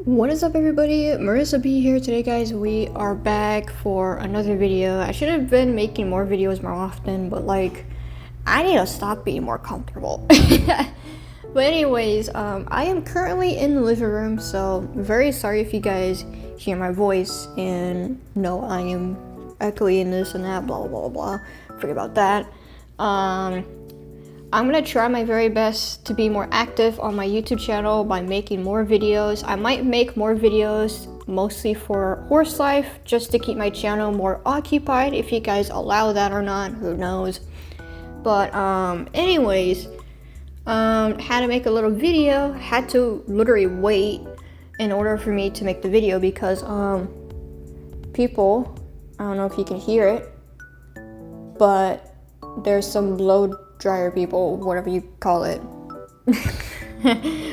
What is up, everybody? Marissa B here today, guys. We are back for another video. I should have been making more videos more often, but I need to stop being more comfortable. But anyways, I am currently in the living room, so very sorry if you guys hear my voice and no, I am echoing this and that, blah blah blah. Forget about that. I'm gonna try my very best to be more active on my YouTube channel by making more videos. I might make more videos mostly for horse life, just to keep my channel more occupied. If you guys allow that or not, who knows. But anyways, had to make a little video. Had to literally wait in order for me to make the video because people, I don't know if you can hear it, but there's some blow dryer people, whatever you call it.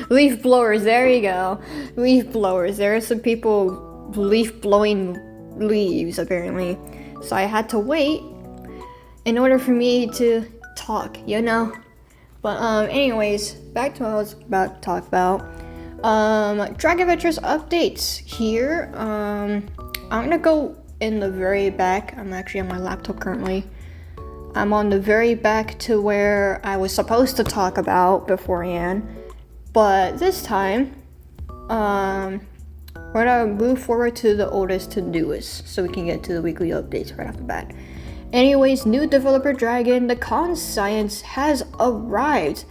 Leaf blowers, there you go. Leaf blowers. There are some people leaf blowing leaves apparently. So I had to wait in order for me to talk, you know? But anyways, back to what I was about to talk about. Dragon Adventures updates here. I'm gonna go in the very back. I'm actually on my laptop currently. I'm on the very back to where I was supposed to talk about beforehand, but this time, we're gonna move forward to the oldest to newest, so we can get to the weekly updates right off the bat. Anyways, new developer dragon, the Conscience, has arrived.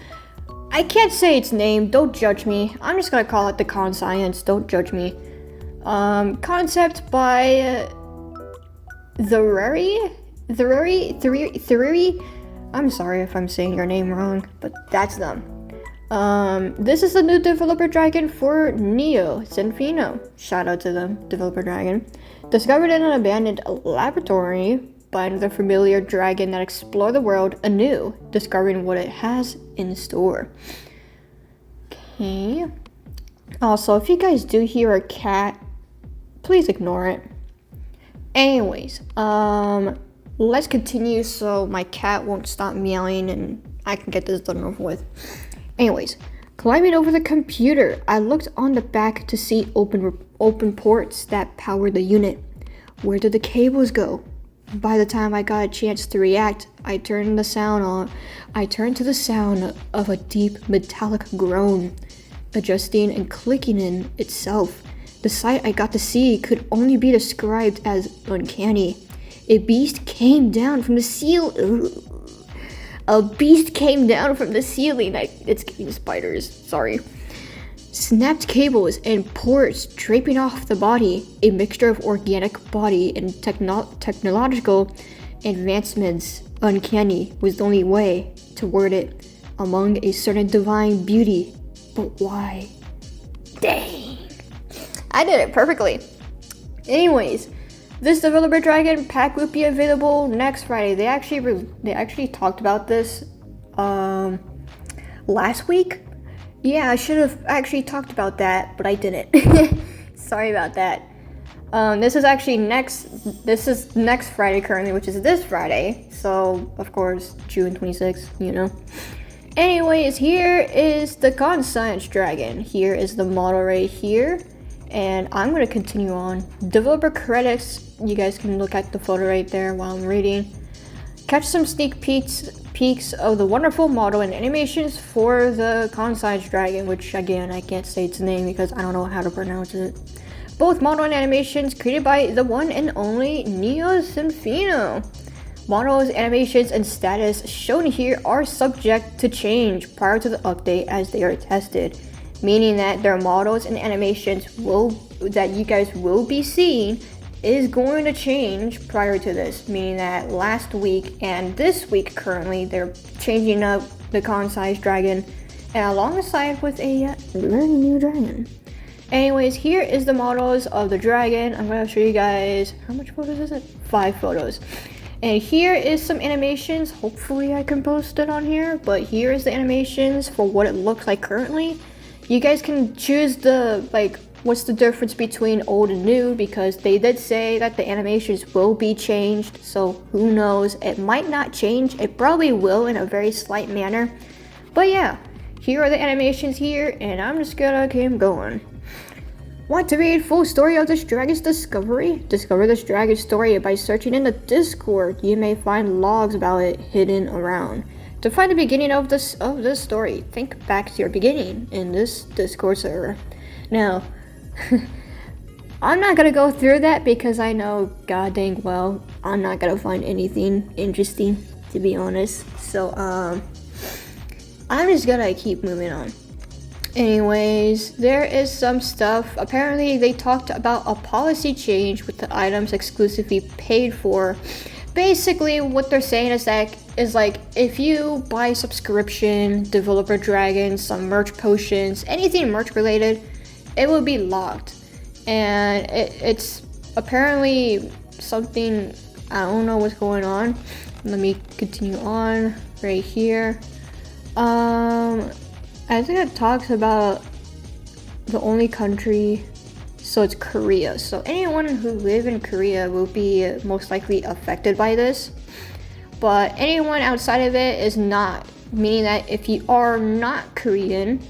I can't say its name, don't judge me. I'm just gonna call it the Conscience, don't judge me. Concept by Theory. I'm sorry if I'm saying your name wrong, but that's them. This is the new developer dragon for Neo Sinfino. Shout out to them, developer dragon. Discovered in an abandoned laboratory by another familiar dragon that explored the world anew, discovering what it has in store. Okay. Also, if you guys do hear a cat, please ignore it. Anyways, let's continue so my cat won't stop meowing and I can get this done over with. Anyways, climbing over the computer, I looked on the back to see open ports that powered the unit. Where did the cables go? By the time I got a chance to react, I turned to the sound of a deep metallic groan, adjusting and clicking in itself. The sight I got to see could only be described as uncanny. A beast came down from the ceiling. It's getting spiders, sorry. Snapped cables and ports draping off the body. A mixture of organic body and technological advancements. Uncanny was the only way to word it. Among a certain divine beauty. But why? Dang. I did it perfectly. Anyways, this developer dragon pack will be available next Friday. They actually talked about this last week. Yeah, I should have actually talked about that, but I didn't. Sorry about that. This is next Friday currently, which is this Friday. So of course June 26th, you know. Anyways, here is the Conscience dragon. Here is the model right here. And I'm going to continue on. Developer credits, you guys can look at the photo right there while I'm reading. Catch some sneak peeks of the wonderful model and animations for the Conscience dragon, which again, I can't say its name because I don't know how to pronounce it. Both model and animations created by the one and only Neo Sinfino. Models, animations, and status shown here are subject to change prior to the update as they are tested. Meaning that their models and animations that you guys will be seeing is going to change prior to this. Meaning that last week and this week currently, they're changing up the Conscience dragon and alongside with a very new dragon. Anyways, here is the models of the dragon. I'm going to show you guys, how much photos is it? 5 photos. And here is some animations. Hopefully I can post it on here, but here is the animations for what it looks like currently. You guys can choose what's the difference between old and new, because they did say that the animations will be changed, so who knows, it might not change, it probably will in a very slight manner. But yeah, here are the animations here, and I'm just gonna keep going. Want to read full story of this dragon's discovery? Discover this dragon's story by searching in the Discord. You may find logs about it hidden around. To find the beginning of this story, think back to your beginning in this Discord server. Now, I'm not gonna go through that because I know god dang well I'm not gonna find anything interesting, to be honest. So I'm just gonna keep moving on. Anyways, there is some stuff. Apparently they talked about a policy change with the items exclusively paid for. Basically what they're saying is like if you buy subscription, developer dragons, some merch potions, anything merch related, it will be locked. And it's apparently something, I don't know what's going on. Let me continue on right here. I think it talks about the only country, so it's Korea. So anyone who live in Korea will be most likely affected by this. But anyone outside of it is not, meaning that if you are not Korean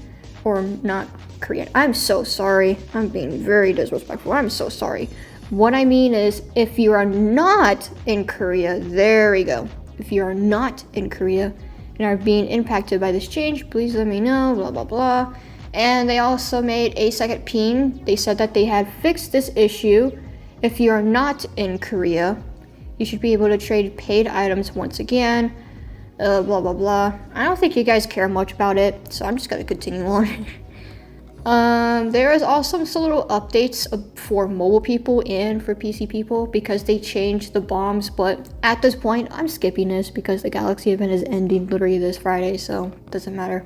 or not Korean, I'm so sorry. I'm being very disrespectful. I'm so sorry. What I mean is if you are not in Korea, there we go. If you are not in Korea and are being impacted by this change, please let me know, blah, blah, blah. And they also made a second ping. They said that they had fixed this issue. If you are not in Korea, you should be able to trade paid items once again, blah, blah, blah. I don't think you guys care much about it, so I'm just gonna continue on. There is also some little updates for mobile people and for PC people because they changed the bombs, but at this point I'm skipping this because the Galaxy event is ending literally this Friday, so it doesn't matter.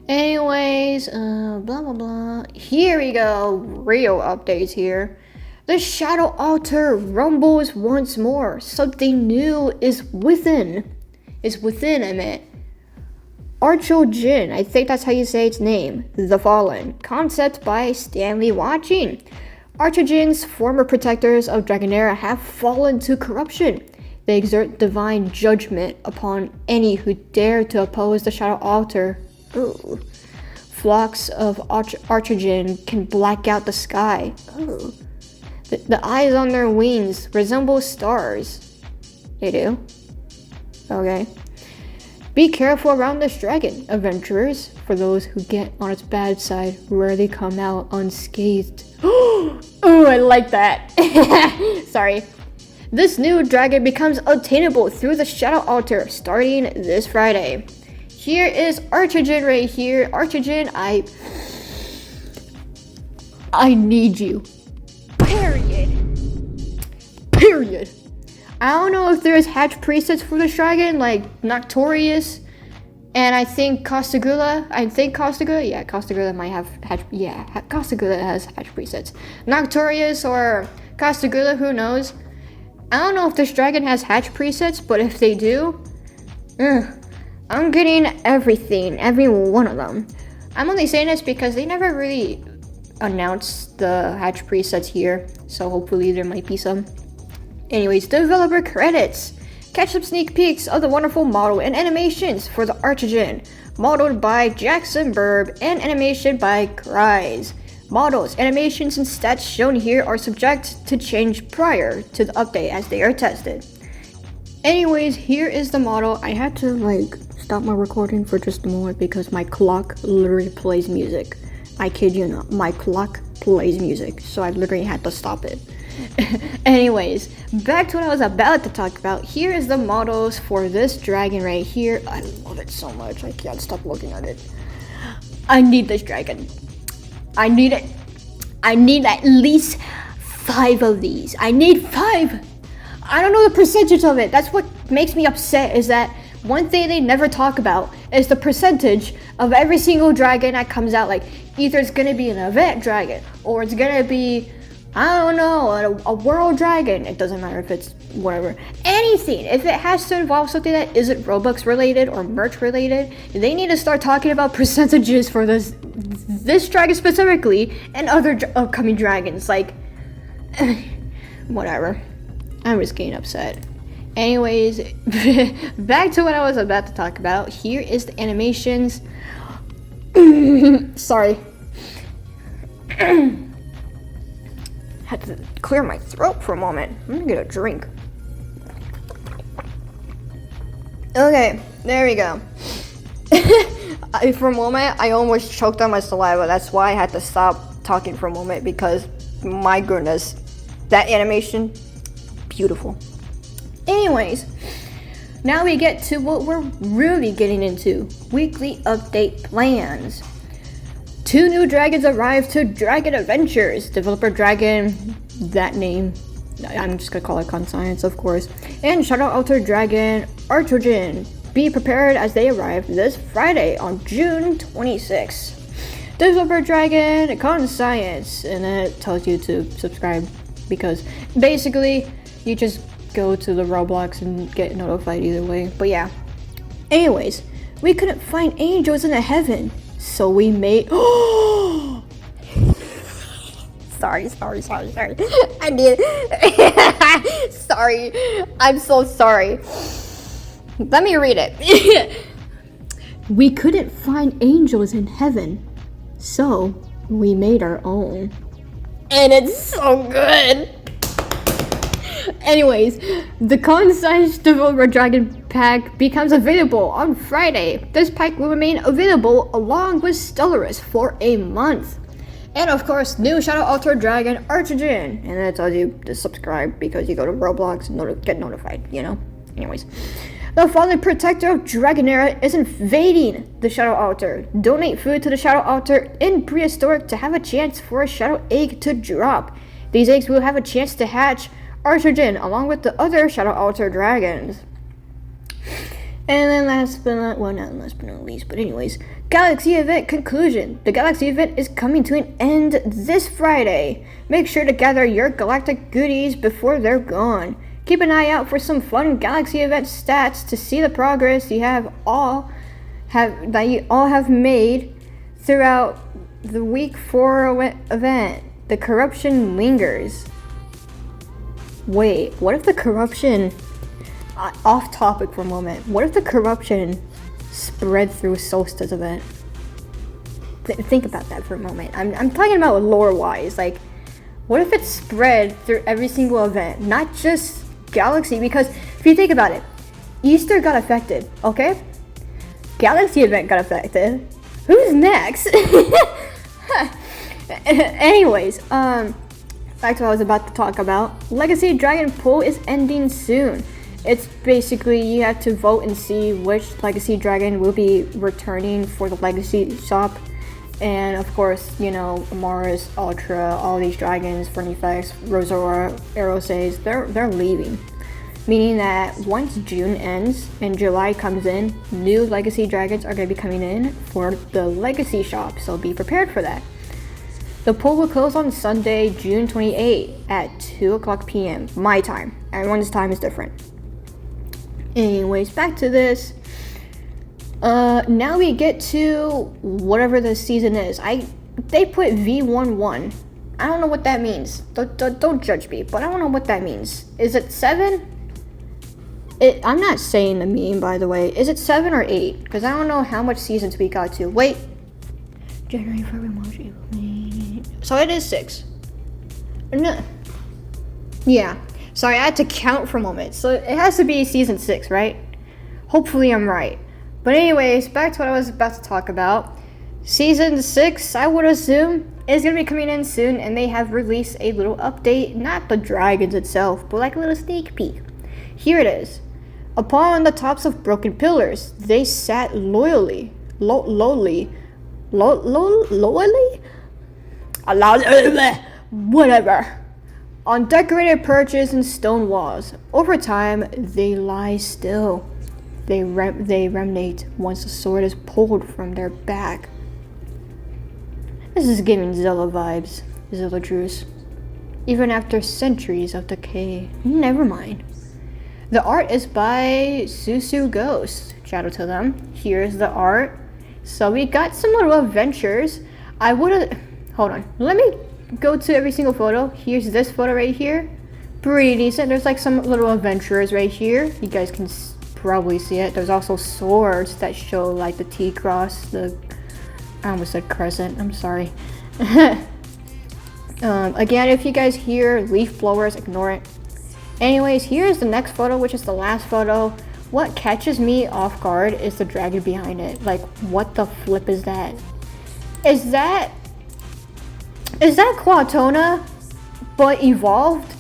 Anyways, blah blah blah. Here we go, real updates here. The Shadow Altar rumbles once more. Something new is within. I meant. Archogine, I think that's how you say its name. The Fallen. Concept by Stanley Watching. Archogine's former protectors of Dragonera have fallen to corruption. They exert divine judgment upon any who dare to oppose the Shadow Altar. Ooh. Flocks of Archogine can black out the sky. Ooh. The eyes on their wings resemble stars. They do? Okay. Be careful around this dragon, adventurers. For those who get on its bad side, rarely come out unscathed. Oh, I like that. Sorry. This new dragon becomes attainable through the Shadow Altar starting this Friday. Here is Archogine right here. Archogine, I need you. Period. I don't know if there's hatch presets for this dragon, like Noctorious, and I think Costagula. Yeah, Costagula might have hatch. Yeah, Costagula has hatch presets. Noctorious or Costagula, who knows? I don't know if this dragon has hatch presets, but if they do, I'm getting everything, every one of them. I'm only saying this because they never really announced the hatch presets here, so hopefully there might be some. Anyways, developer credits. Catch some sneak peeks of the wonderful model and animations for the Archogine, modeled by Jackson Burb and animation by Cries. Models, animations, and stats shown here are subject to change prior to the update as they are tested. Anyways, here is the model. I had to stop my recording for just a moment because my clock literally plays music. I kid you not, my clock plays music, so I literally had to stop it. Anyways, back to what I was about to talk about. Here is the models for this dragon right here. I love it so much, I can't stop looking at it. I need this dragon. I need it. I need at least 5 of these. I need 5. I don't know the percentage of it. That's what makes me upset, is that one thing they never talk about is the percentage of every single dragon that comes out. Like, either it's gonna be an event dragon, or it's gonna be, I don't know, a world dragon. It doesn't matter if it's whatever. Anything. If it has to involve something that isn't Robux related or merch related, they need to start talking about percentages for this dragon specifically and other upcoming dragons. Like, whatever. I'm just getting upset. Anyways, back to what I was about to talk about. Here is the animations. Sorry. Had to clear my throat for a moment. I'm gonna get a drink. Okay, there we go. For a moment, I almost choked on my saliva. That's why I had to stop talking for a moment because, my goodness, that animation, beautiful. Anyways, now we get to what we're really getting into. Weekly update plans. 2 new dragons arrived to Dragon Adventures. Developer Dragon, that name, I'm just gonna call it Conscience, of course. And Shadow Altar Dragon, Archogine. Be prepared as they arrive this Friday on June 26th. Developer Dragon, Conscience. And then it tells you to subscribe because basically you just go to the Roblox and get notified either way. But yeah. Anyways, we couldn't find angels in the heaven. So we made sorry. I did sorry. I'm so sorry. Let me read it. We couldn't find angels in heaven. So we made our own. And it's so good. Anyways, the Conscience Developer Dragon pack becomes available on Friday. This pack will remain available along with Stellaris for a month. And of course, new Shadow Altar Dragon Archogine. And that tells you to subscribe because you go to Roblox and get notified, you know? Anyways. The Fallen Protector of Dragonera is invading the Shadow Altar. Donate food to the Shadow Altar in Prehistoric to have a chance for a Shadow Egg to drop. These eggs will have a chance to hatch Archogine along with the other Shadow Altar dragons. And then not last but not least, but anyways, Galaxy Event conclusion. The Galaxy Event is coming to an end this Friday. Make sure to gather your galactic goodies before they're gone. Keep an eye out for some fun Galaxy Event stats to see the progress you all have made throughout the week 4 event. The corruption lingers. Wait, what if the corruption, off topic for a moment, what if the corruption spread through Solstice event? Think about that for a moment. I'm talking about lore-wise, like, what if it spread through every single event, not just Galaxy? Because if you think about it, Easter got affected, okay? Galaxy event got affected. Who's next? Anyways, back to what I was about to talk about. Legacy Dragon Pool is ending soon. It's basically you have to vote and see which Legacy Dragon will be returning for the Legacy shop. And of course, you know, Mars, Ultra, all these dragons, Fernifex, Rosora, Aerosays, they're leaving. Meaning that once June ends and July comes in, new Legacy Dragons are going to be coming in for the Legacy shop, so be prepared for that. The poll will close on Sunday, June 28 at 2 o'clock p.m. my time. Everyone's time is different. Anyways, back to this. Now we get to whatever the season is. They put V11. I don't know what that means. Don't judge me, but I don't know what that means. Is it 7? I'm not saying the meme, by the way. Is it 7 or 8? Because I don't know how much seasons we got to. Wait. January, February, March, April, May. So it is 6. No. Yeah. Sorry, I had to count for a moment. So it has to be season 6, right? Hopefully I'm right. But anyways, back to what I was about to talk about. Season 6, I would assume, is going to be coming in soon. And they have released a little update. Not the dragons itself, but like a little sneak peek. Here it is. Upon the tops of broken pillars, they sat lowly, whatever, on decorated perches and stone walls. Over time, they lie still. They remnate once the sword is pulled from their back. This is giving Zilla vibes, Zilla Druce. Even after centuries of decay. Never mind. The art is by Susu Ghost. Shout out to them. Here's the art. So we got some little adventures. Hold on. Let me go to every single photo. Here's this photo right here. Pretty decent. There's like some little adventurers right here. You guys can probably see it. There's also swords that show like the T-cross, I almost said crescent. I'm sorry. Again, if you guys hear leaf blowers, ignore it. Anyways, here's the next photo, which is the last photo. What catches me off guard is the dragon behind it. Like, what the flip is that? Is that Quatona, but evolved?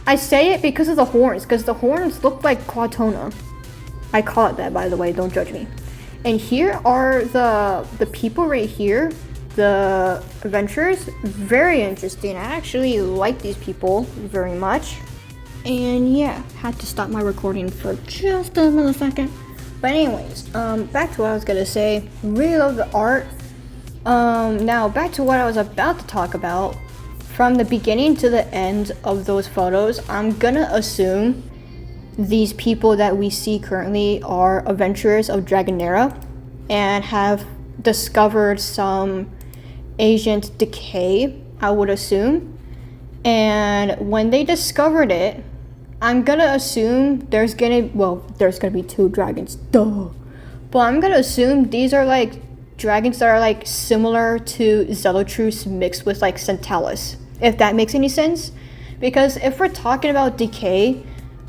I say it because of the horns, because the horns look like Quatona. I call it that, by the way, don't judge me. And here are the people right here, the adventurers. Very interesting. I actually like these people very much. And yeah, had to stop my recording for just a millisecond. But anyways, back to what I was gonna say. Really love the art. Now back to what I was about to talk about. From the beginning to the end of those photos, I'm gonna assume these people that we see currently are adventurers of Dragonera and have discovered some ancient decay, I would assume. And when they discovered it, I'm gonna assume there's gonna be 2 dragons, duh. But I'm gonna assume these are like dragons that are like similar to Zelotrus mixed with like Centaurus, if that makes any sense. Because if we're talking about decay,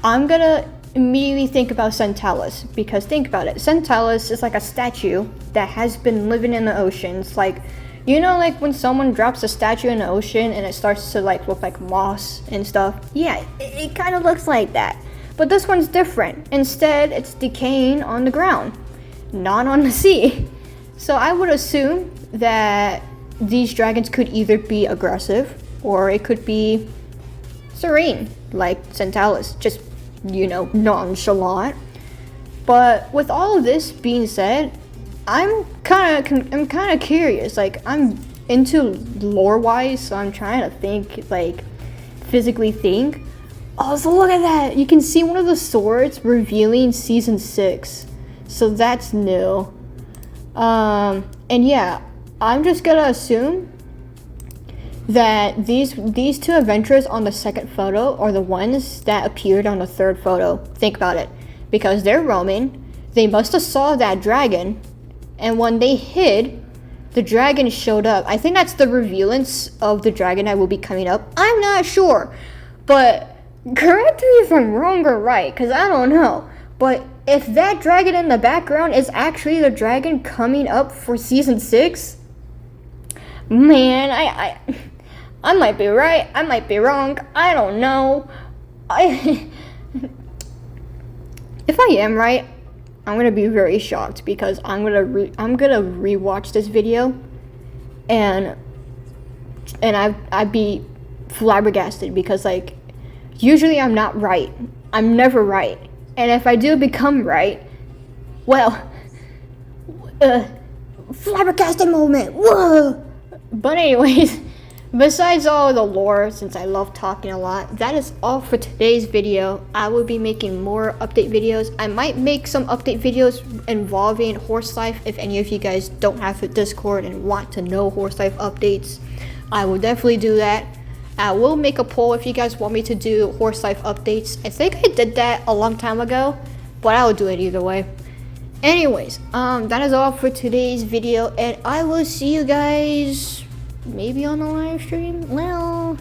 I'm gonna immediately think about Centaurus, because think about it. Centaurus is like a statue that has been living in the oceans. Like, you know, like when someone drops a statue in the ocean and it starts to like look like moss and stuff? Yeah, it kind of looks like that. But this one's different. Instead, it's decaying on the ground, not on the sea. So I would assume that these dragons could either be aggressive or it could be serene, like Centaurus, just, you know, nonchalant. But with all of this being said, I'm kind of curious. Like, I'm into lore wise, so I'm trying to think, like, physically think. Oh, so look at that! You can see one of the swords revealing season 6, so that's new. And yeah, I'm just gonna assume that these 2 adventurers on the second photo are the ones that appeared on the third photo. Think about it, because they're roaming. They must have saw that dragon. And when they hid, the dragon showed up. I think that's the revealance of the dragon that will be coming up. I'm not sure. But correct me if I'm wrong or right, because I don't know. But if that dragon in the background is actually the dragon coming up for season 6, man, I might be right. I might be wrong. I don't know. If I am right, I'm gonna be very shocked, because I'm gonna rewatch this video, and I'd be flabbergasted, because like usually I'm not right. I'm never right, and if I do become right, well, flabbergasted moment. Whoa! But anyways. Besides all the lore, since I love talking a lot, that is all for today's video. I will be making more update videos. I might make some update videos involving horse life. If any of you guys don't have a Discord and want to know horse life updates, I will definitely do that. I will make a poll if you guys want me to do horse life updates. I think I did that a long time ago, but I will do it either way. Anyways, that is all for today's video, and I will see you guys maybe on the live stream. Well,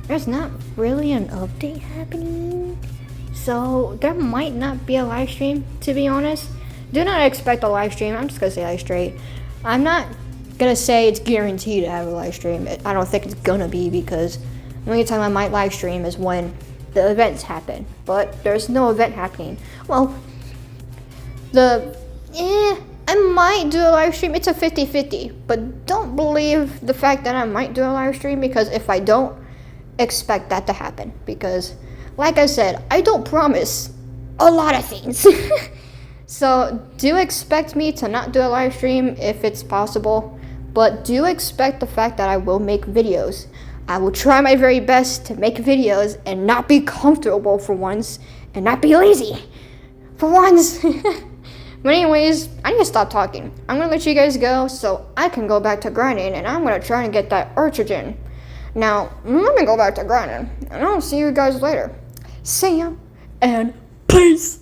there's not really an update happening, so there might not be a live stream, to be honest. Do not expect a live stream. I'm just gonna say that straight. I'm not gonna say it's guaranteed to have a live stream. I don't think it's gonna be, because the only time I might live stream is when the events happen, but there's no event happening. Well, I might do a live stream. It's a 50-50, but don't believe the fact that I might do a live stream, because if I don't, expect that to happen, because like I said, I don't promise a lot of things. So do expect me to not do a live stream if it's possible, but do expect the fact that I will make videos. I will try my very best to make videos and not be comfortable for once, and not be lazy for once. But anyways, I need to stop talking. I'm gonna let you guys go so I can go back to grinding, and I'm gonna try and get that Archogine. Now, let me go back to grinding, and I'll see you guys later. See ya, and peace.